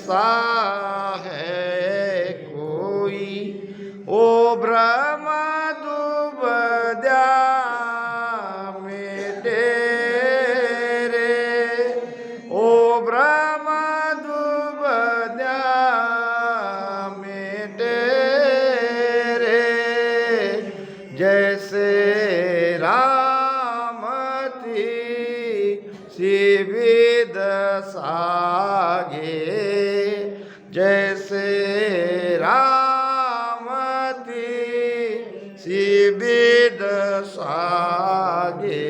ऐसा है कोई ओ ब्रह्म दुबद्या मेटे रे ओ ब्रह्म दुबद्या मेटे रे जैसे रामती शिविद सागे जैसे रामती शिविद सागे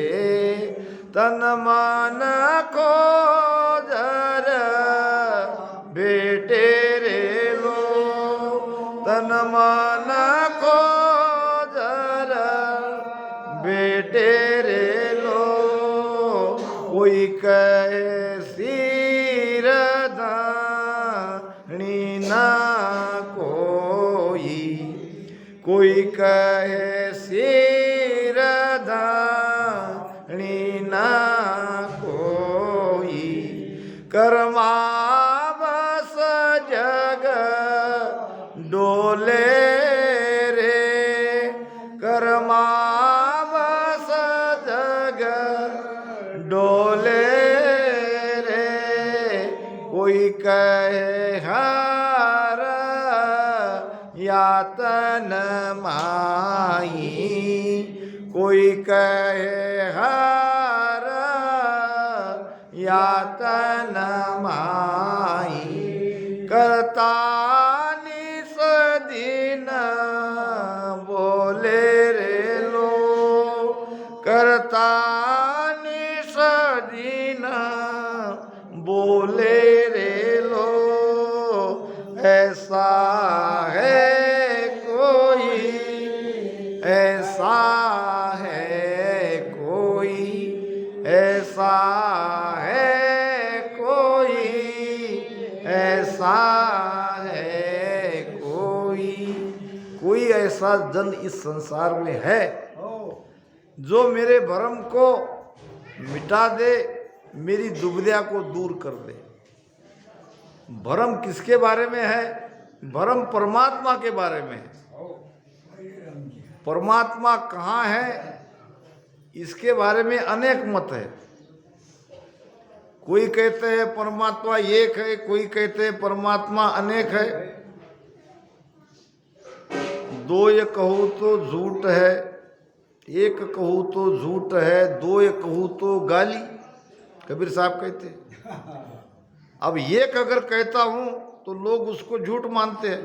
तन मन को जर बेटे रे लो तन मन को जर बेटे रे लो कोई कहे सिर दानी ना कोई कहे सिर दानी ना कोई कर्मा बस जग डोले रे कर्मा बस जग डोले रे कोई कहे हर यातन माई कोई कहे हर यातन माई करता निस दिन बोले रे लो करता निस दिन बोले रे लो ऐसा है कोई ऐसा है कोई ऐसा है कोई ऐसा है कोई ऐसा जन इस संसार में है जो मेरे भरम को मिटा दे मेरी दुविधा को दूर कर दे। भरम किसके बारे में है? भरम परमात्मा के बारे में है। परमात्मा कहाँ है इसके बारे में अनेक मत है। कोई कहते हैं परमात्मा एक है, कोई कहते हैं परमात्मा अनेक है। दो ये कहूँ तो झूठ है, एक कहूँ तो झूठ है, दो ये कहूँ तो गाली, कबीर साहब कहते हैं। अब एक अगर कहता हूँ तो लोग उसको झूठ मानते हैं।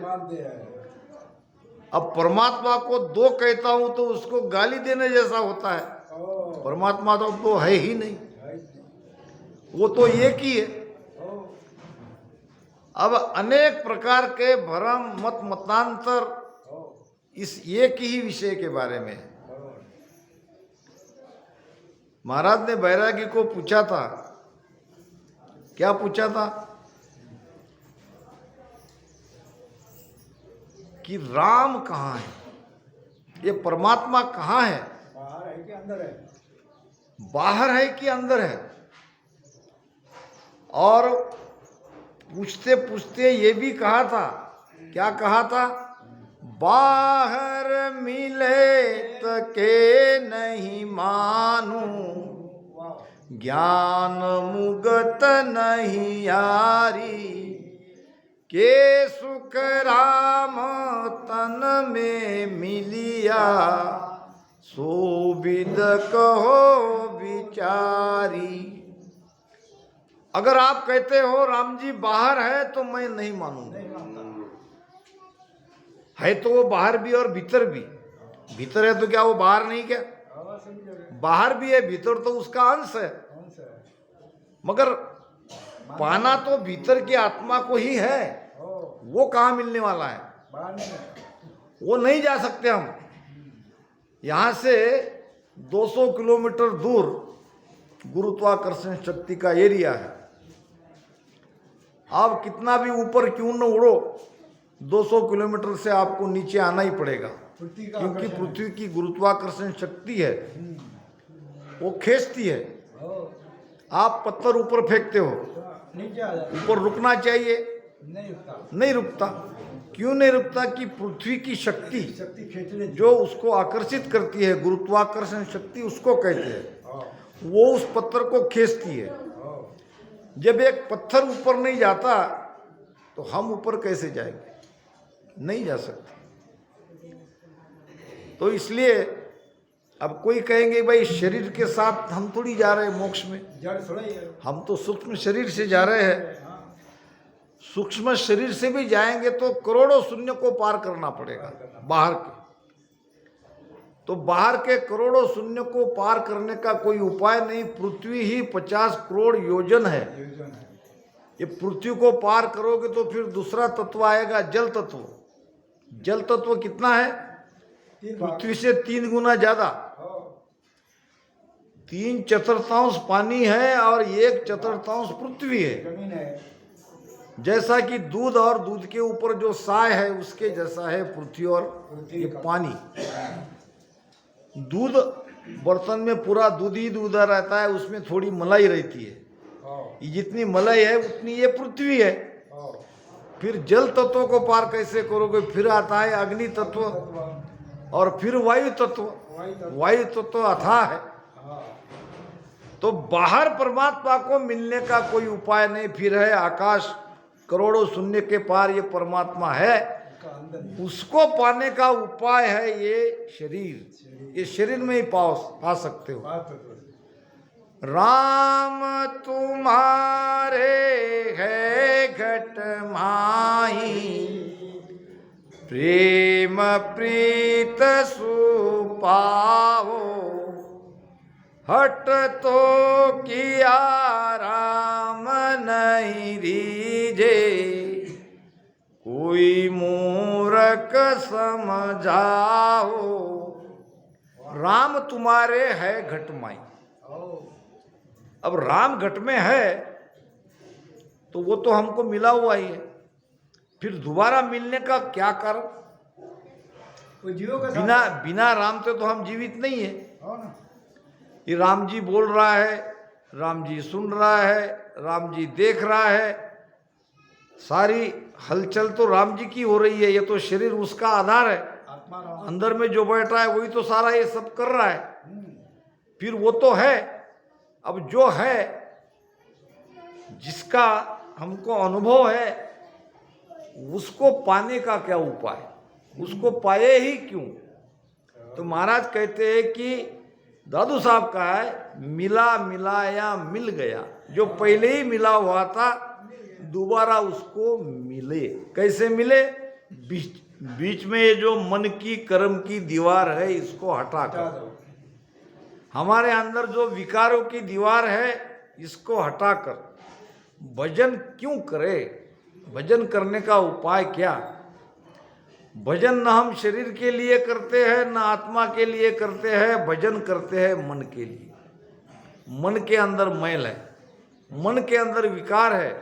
अब परमात्मा को दो कहता हूँ तो उसको गाली देने जैसा होता है। परमात्मा तो दो है ही नहीं, वो तो एक ही है। अब अनेक प्रकार के भ्रम मत मतांतर इस एक ही विषय के बारे में है। महाराज ने बैरागी को पूछा था, क्या पूछा था कि राम कहाँ है, ये परमात्मा कहाँ है, बाहर है कि अंदर है? बाहर है कि अंदर है। और पूछते पूछते ये भी कहा था, क्या कहा था, बाहर मिले तके नहीं मानू, ज्ञान मुगत नहीं यारी, के सुख राम तन में मिलिया, सो विद कहो विचारी। अगर आप कहते हो राम जी बाहर है तो मैं नहीं मानूंगा। है तो वो बाहर भी और भीतर भी। भीतर है तो क्या वो बाहर नहीं? क्या बाहर भी है, भीतर तो उसका अंश है। मगर पाना तो भीतर की आत्मा को ही है, वो कहाँ मिलने वाला है? वो नहीं जा सकते हम। यहाँ से 200 किलोमीटर दूर गुरुत्वाकर्षण शक्ति का एरिया है। आप कितना भी ऊपर क्यों न उड़ो, 200 किलोमीटर से आपको नीचे आना ही पड़ेगा, क्योंकि पृथ्वी की गुरुत्वाकर्षण शक्ति है, वो खींचती है। आप पत्थर ऊपर फेंकते हो, ऊपर रुकना चाहिए, नहीं रुकता। क्यों नहीं रुकता? कि पृथ्वी की शक्ति खींचने जो उसको आकर्षित करती है, गुरुत्वाकर्षण शक्ति उसको कहते हैं, वो उस पत्थर को खींचती है। जब एक पत्थर ऊपर नहीं जाता तो हम ऊपर कैसे जाएंगे? नहीं जा सकते। तो इसलिए अब कोई कहेंगे भाई शरीर के साथ हम थोड़ी जा रहे हैं मोक्ष में, जड़ थोड़ा ही है। हम तो सूक्ष्म शरीर से जा रहे हैं। सूक्ष्म शरीर से भी जाएंगे तो करोड़ों शून्य को पार करना पड़ेगा बाहर के। तो बाहर के करोड़ों शून्य को पार करने का कोई उपाय नहीं। पृथ्वी ही 50 करोड़ योजन है। ये पृथ्वी को पार करोगे तो फिर दूसरा तत्व आएगा, जल तत्व। जल तत्व कितना है? पृथ्वी से 3 गुना ज्यादा। 3/4 पानी है और 1/4 पृथ्वी है। जैसा कि दूध और दूध के ऊपर जो साय है उसके जैसा है पृथ्वी और ये पानी। दूध बर्तन में पूरा दूध ही दूध रहता है, उसमें थोड़ी मलाई रहती है। ये जितनी मलाई है उतनी ये पृथ्वी है। फिर जल तत्व को पार कैसे करोगे? फिर आता है अग्नि तत्व और फिर वायु तत्व। वायु तत्व अथाह है। तो बाहर परमात्मा को मिलने का कोई उपाय नहीं। फिर है आकाश, करोड़ों शून्य के पार ये परमात्मा है। उसको पाने का उपाय है ये शरीर। ये शरीर में ही पा सकते हो। राम तुम्हारे है घट माही, प्रेम प्रीत सुपाओ, हट तो किया राम नहीं रीजे, कोई मूर्ख समझाओ। राम तुम्हारे है घट माई। अब राम घट में है तो वो तो हमको मिला हुआ ही है। फिर दोबारा मिलने का क्या कारण? बिना राम से तो हम जीवित नहीं है। ये राम जी बोल रहा है, राम जी सुन रहा है, राम जी देख रहा है। सारी हलचल तो राम जी की हो रही है। ये तो शरीर उसका आधार है। अंदर में जो बैठा है वही तो सारा ये सब कर रहा है। फिर वो तो है। अब जो है, जिसका हमको अनुभव है, उसको पाने का क्या उपाय? उसको पाए ही क्यों? तो महाराज कहते हैं कि दादू साहब का है, मिला मिलाया मिल गया। जो पहले ही मिला हुआ था दोबारा उसको मिले। कैसे मिले? बीच में ये जो मन की कर्म की दीवार है इसको हटाकर, हमारे अंदर जो विकारों की दीवार है इसको हटाकर भजन क्यों करे? भजन करने का उपाय क्या? भजन न हम शरीर के लिए करते हैं न आत्मा के लिए करते हैं। भजन करते हैं मन के लिए। मन के अंदर मैल है, मन के अंदर विकार है,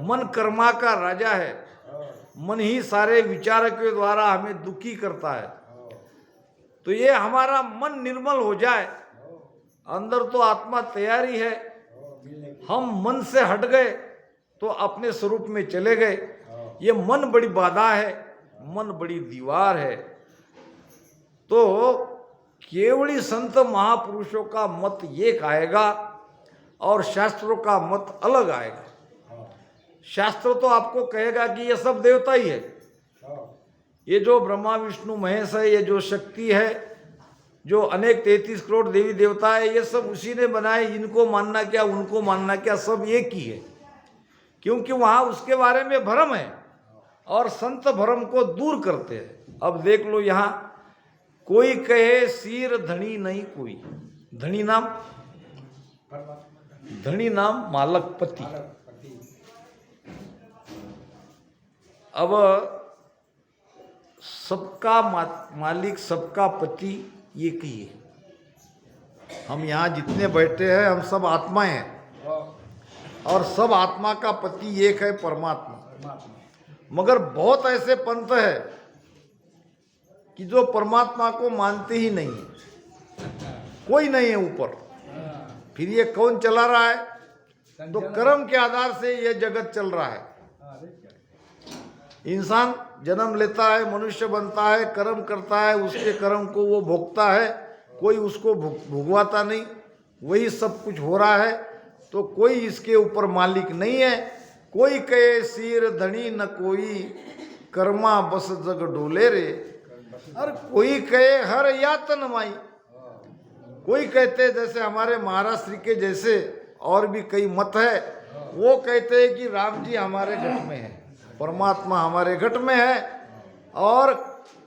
मन कर्मा का राजा है। मन ही सारे विचारों के द्वारा हमें दुखी करता है। तो ये हमारा मन निर्मल हो जाए, अंदर तो आत्मा तैयारी है। हम मन से हट गए तो अपने स्वरूप में चले गए। ये मन बड़ी बाधा है, मन बड़ी दीवार है। तो केवली संत महापुरुषों का मत एक आएगा और शास्त्रों का मत अलग आएगा। शास्त्र तो आपको कहेगा कि ये सब देवता ही है। ये जो ब्रह्मा विष्णु महेश है, ये जो शक्ति है, जो अनेक 33 करोड़ देवी देवता है, ये सब उसी ने बनाए। इनको मानना क्या, उनको मानना क्या, सब एक ही है। क्योंकि वहाँ उसके बारे में भ्रम है और संत भ्रम को दूर करते हैं। अब देख लो, यहाँ कोई कहे सिर धनी नहीं कोई। धनी नाम मालक पति। अब सबका मालिक, सबका पति एक ही है। हम यहाँ जितने बैठे हैं हम सब आत्माएं हैं और सब आत्मा का पति एक है, परमात्मा। मगर बहुत ऐसे पंथ है कि जो परमात्मा को मानते ही नहीं है। कोई नहीं है ऊपर। फिर ये कौन चला रहा है? तो कर्म के आधार से ये जगत चल रहा है। इंसान जन्म लेता है, मनुष्य बनता है, कर्म करता है, उसके कर्म को वो भोगता है, कोई उसको भुगवाता नहीं, वही सब कुछ हो रहा है। तो कोई इसके ऊपर मालिक नहीं है। कोई कहे सिर धनी न कोई, कर्मा बस जग डोले रे। और कोई कहे हर यातन माई। कोई कहते जैसे हमारे महाराज श्री के जैसे और भी कई मत है, वो कहते हैं कि राम जी हमारे घट में है, परमात्मा हमारे घट में है, और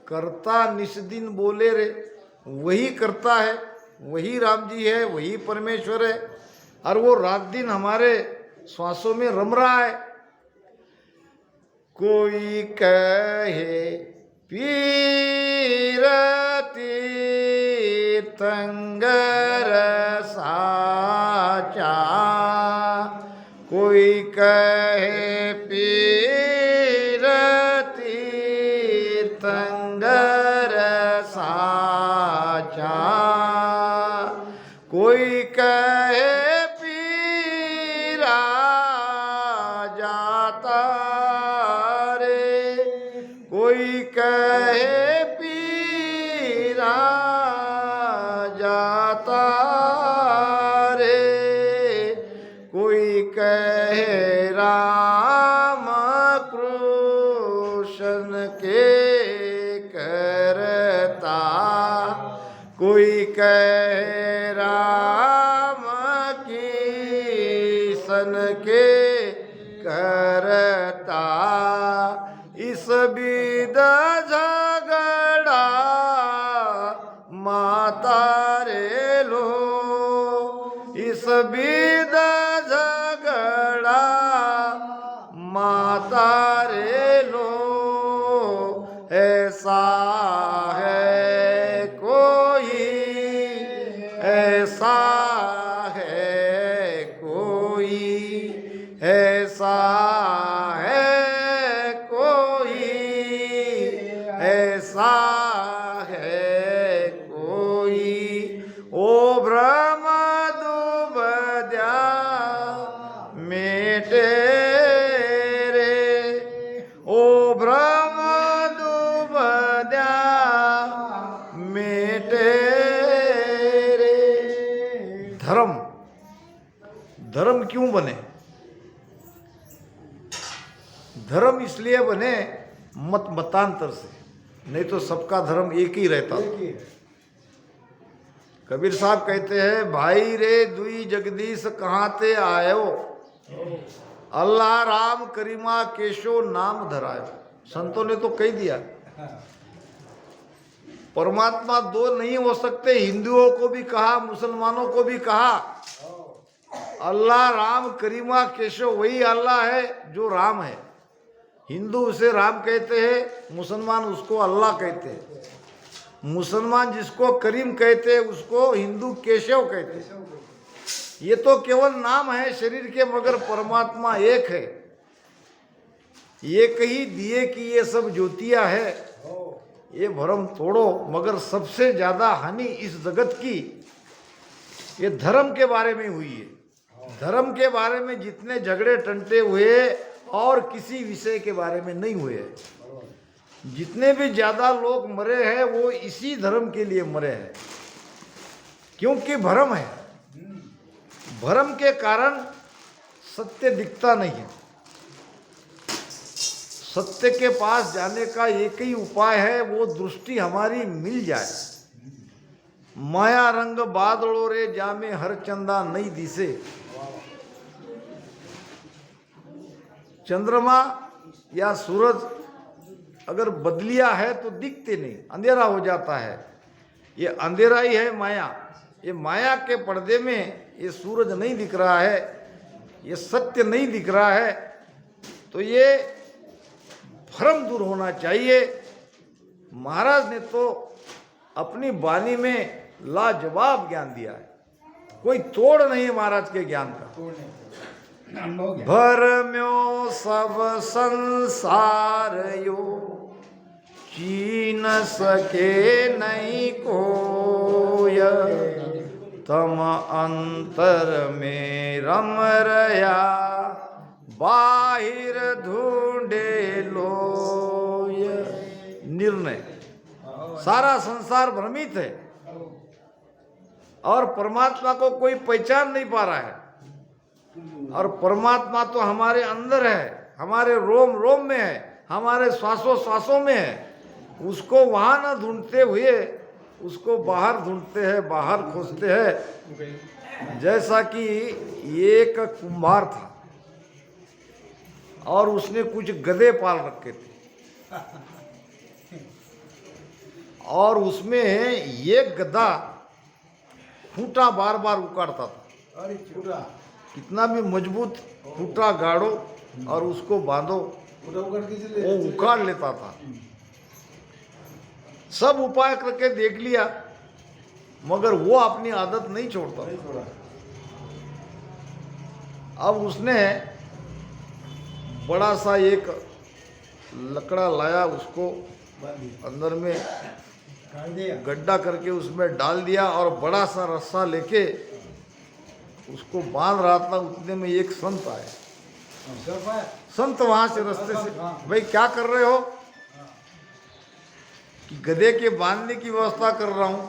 करता निष्दिन बोले रे। वही करता है, वही राम जी है, वही परमेश्वर है, और वो रात दिन हमारे श्वासों में रम रहा है। कोई कहे पीर तीर्थंकर साचा, कोई कहे पीर तीर्थंकर साचा, कोई कहे पीरा जाता रे, कोई कहे पीरा जाता रे, कोई कहे राम कृष्ण के करता, कोई कहे राम किशन के करता। इस बीद झगड़ा माता रे लो, इस बीद झगड़ा माता रे लो, ऐसा है कोई, ऐसा है कोई, ऐसा है कोई, ऐसा है कोई। ओ ब्रह्म दुबद्या मेटे रे, ओ ब्रह्म दुबद्या मेटे रे। धर्म, धर्म क्यों बने? धर्म इसलिए बने मत मतांतर से, नहीं तो सबका धर्म एक ही रहता। कबीर साहब कहते हैं, भाई रे दुई जगदीश कहाँ ते आयो, अल्लाह राम करीमा केशो नाम धरायो। संतों ने तो कह दिया, परमात्मा दो नहीं हो सकते। हिंदुओं को भी कहा, मुसलमानों को भी कहा, अल्लाह राम करीमा केशव, वही अल्लाह है जो राम है। हिंदू उसे राम कहते हैं, मुसलमान उसको अल्लाह कहते हैं। मुसलमान जिसको करीम कहते हैं उसको हिंदू केशव कहते हैं। ये तो केवल नाम है शरीर के, मगर परमात्मा एक है। एक ही दिए की ये सब ज्योतियां है। ये भ्रम तोड़ो। मगर सबसे ज्यादा हानि इस जगत की ये धर्म के बारे में हुई है। धर्म के बारे में जितने झगड़े टंटे हुए और किसी विषय के बारे में नहीं हुए। जितने भी ज्यादा लोग मरे हैं वो इसी धर्म के लिए मरे हैं, क्योंकि भ्रम है। भ्रम के कारण सत्य दिखता नहीं है। सत्य के पास जाने का एक ही उपाय है, वो दृष्टि हमारी मिल जाए। माया रंग बादलों रे जामे हर चंदा नहीं दिसे। चंद्रमा या सूरज अगर बदलिया है तो दिखते नहीं, अंधेरा हो जाता है। ये अंधेरा ही है माया। ये माया के पर्दे में ये सूरज नहीं दिख रहा है, ये सत्य नहीं दिख रहा है। तो ये भ्रम दूर होना चाहिए। महाराज ने तो अपनी वाणी में लाजवाब ज्ञान दिया है, कोई तोड़ नहीं है महाराज के ज्ञान का। भरम्यो सब संसार यो, चीन सके नहीं कोय। तम अंतर में रम रया, बाहिर ढूंढे लो ये निर्णय। सारा संसार भ्रमित है और परमात्मा को कोई पहचान नहीं पा रहा है। और परमात्मा तो हमारे अंदर है, हमारे रोम रोम में है, हमारे श्वासों श्वासों में है। उसको वहां न ढूंढते हुए उसको बाहर ढूंढते हैं, बाहर खोजते हैं। जैसा कि एक कुम्हार था और उसने कुछ गधे पाल रखे थे और उसमें एक गधा खूंटा बार बार उखाड़ता था। अरे छोटा कितना भी मजबूत खूंटा गाड़ो और उसको बांधो, वो उखाड़ लेता था। सब उपाय करके देख लिया मगर वो अपनी आदत नहीं छोड़ता। अब उसने बड़ा सा एक लकड़ा लाया, उसको अंदर में गड्ढा करके उसमें डाल दिया और बड़ा सा रस्सा लेके उसको बांध रहा था। उतने में एक संत आए। संत वहां से रास्ते से, भाई क्या कर रहे हो? कि गधे के बांधने की व्यवस्था कर रहा हूं।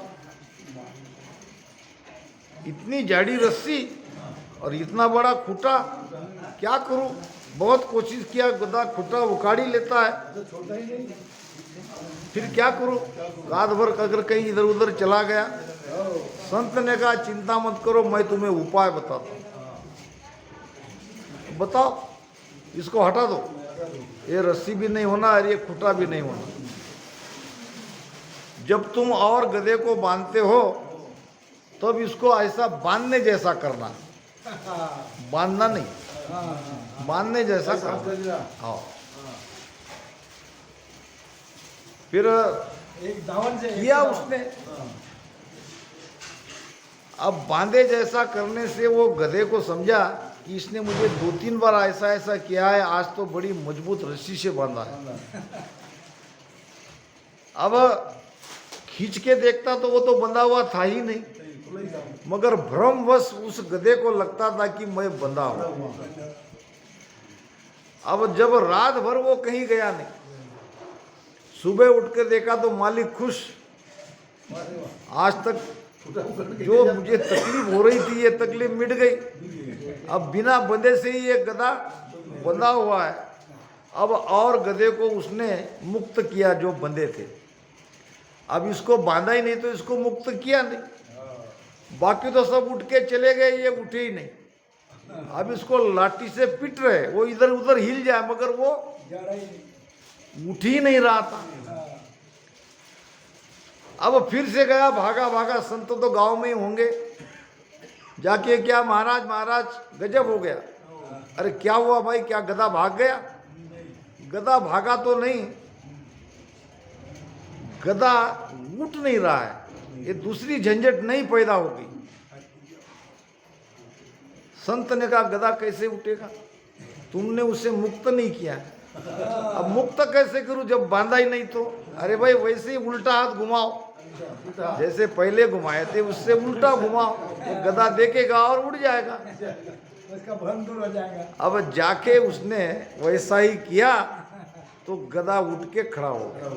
इतनी जाड़ी रस्सी और इतना बड़ा खूंटा, क्या करूं? बहुत कोशिश किया, गधा खूंटा उखाड़ ही लेता है, फिर क्या करूं? रात भर अगर कहीं इधर उधर चला गया। संत ने कहा चिंता मत करो, मैं तुम्हें उपाय बताता हूं। बताओ, इसको हटा दो, ये रस्सी भी नहीं होना और ये खूंटा भी नहीं होना। जब तुम और गधे को बांधते हो तब इसको ऐसा बांधने जैसा करना, बांधना नहीं, बांधने जैसा करना। हाँ, फिर एक दावन से किया उसने। अब बांधे जैसा करने से वो गधे को समझा कि इसने मुझे 2-3 बार ऐसा ऐसा किया है, आज तो बड़ी मजबूत रस्सी से बांधा है। अब खींच के देखता तो वो तो बंधा हुआ था ही नहीं, मगर भ्रमवश उस गधे को लगता था कि मैं बंधा हूं। अब जब रात भर वो कहीं गया नहीं, सुबह उठ कर देखा तो मालिक खुश, आज तक जो मुझे तकलीफ हो रही थी ये तकलीफ मिट गई। अब बिना बंधे से ही ये गधा बंधा हुआ है। अब और गधे को उसने मुक्त किया जो बंधे थे। अब इसको बांधा ही नहीं तो इसको मुक्त किया नहीं। बाकी तो सब उठ के चले गए, ये उठे ही नहीं। अब इसको लाठी से पीट रहे, वो इधर उधर हिल जाए मगर वो उठ ही नहीं रहा था। अब फिर से गया, भागा भागा। संत तो गांव में ही होंगे, जाके क्या महाराज महाराज गजब हो गया। अरे क्या हुआ भाई, क्या गधा भाग गया? गधा भागा तो नहीं, गधा उठ नहीं रहा है, ये दूसरी झंझट नहीं पैदा होगी। संत ने कहा गधा कैसे उठेगा, तुमने उसे मुक्त नहीं किया। अब मुक्त कैसे करूं जब बांधा ही नहीं तो? अरे भाई वैसे ही उल्टा हाथ घुमाओ, जैसे पहले घुमाए थे उससे उल्टा घुमाओ, वो गधा देखेगा और उड़ जाएगा, उसका भ्रम दूर हो जाएगा। अब जाके उसने वैसा ही किया तो गधा उठ के खड़ा हो गया।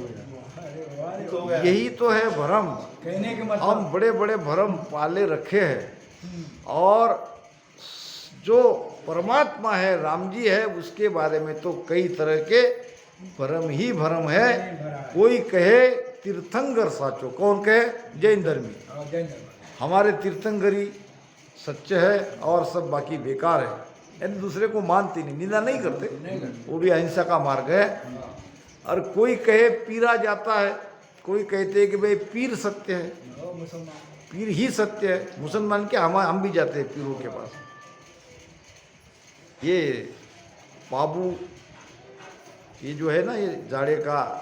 यही तो है भ्रम। कहने के मतलब हम बड़े बड़े भ्रम पाले रखे हैं और जो परमात्मा है, राम जी है, उसके बारे में तो कई तरह के भ्रम ही भ्रम है। कोई कहे तीर्थंकर साचो, कौन कहे? जैन धर्मी। हमारे तीर्थंकरी सच्चे है और सब बाकी बेकार है, यानी दूसरे को मानते नहीं, निंदा नहीं करते, वो भी अहिंसा का मार्ग है। और कोई कहे पीरा जाता है, कोई कहते हैं कि भाई पीर सत्य है, पीर ही सत्य है। मुसलमान के हम भी जाते हैं पीरों के पास। ये बाबू, ये जो है ना, ये जाड़े का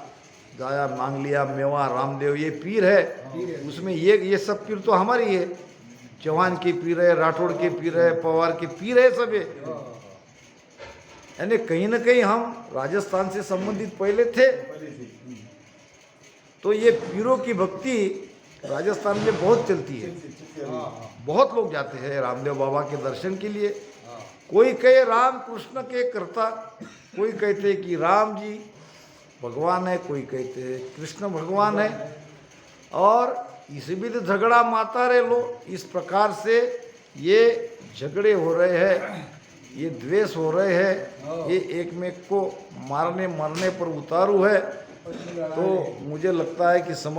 जाया मांग लिया मेवा, रामदेव, ये पीर है। उसमें ये सब पीर तो हमारी है। चौहान के पीर है, राठौड़ के पीर है, पवार के पीर है, सब है। यानी कहीं ना कहीं हम राजस्थान से संबंधित पहले थे। तो ये पीरों की भक्ति राजस्थान में बहुत चलती है, बहुत लोग जाते हैं रामदेव बाबा के दर्शन के लिए। कोई कहे राम कृष्ण के कर्ता, कोई कहते कि राम जी भगवान है, कोई कहते कृष्ण भगवान है। और इस बीच झगड़ा माता रे लो। इस प्रकार से ये झगड़े हो रहे हैं, ये द्वेष हो रहे हैं, ये एक में को मारने मरने पर उतारू है। तो मुझे लगता है कि समय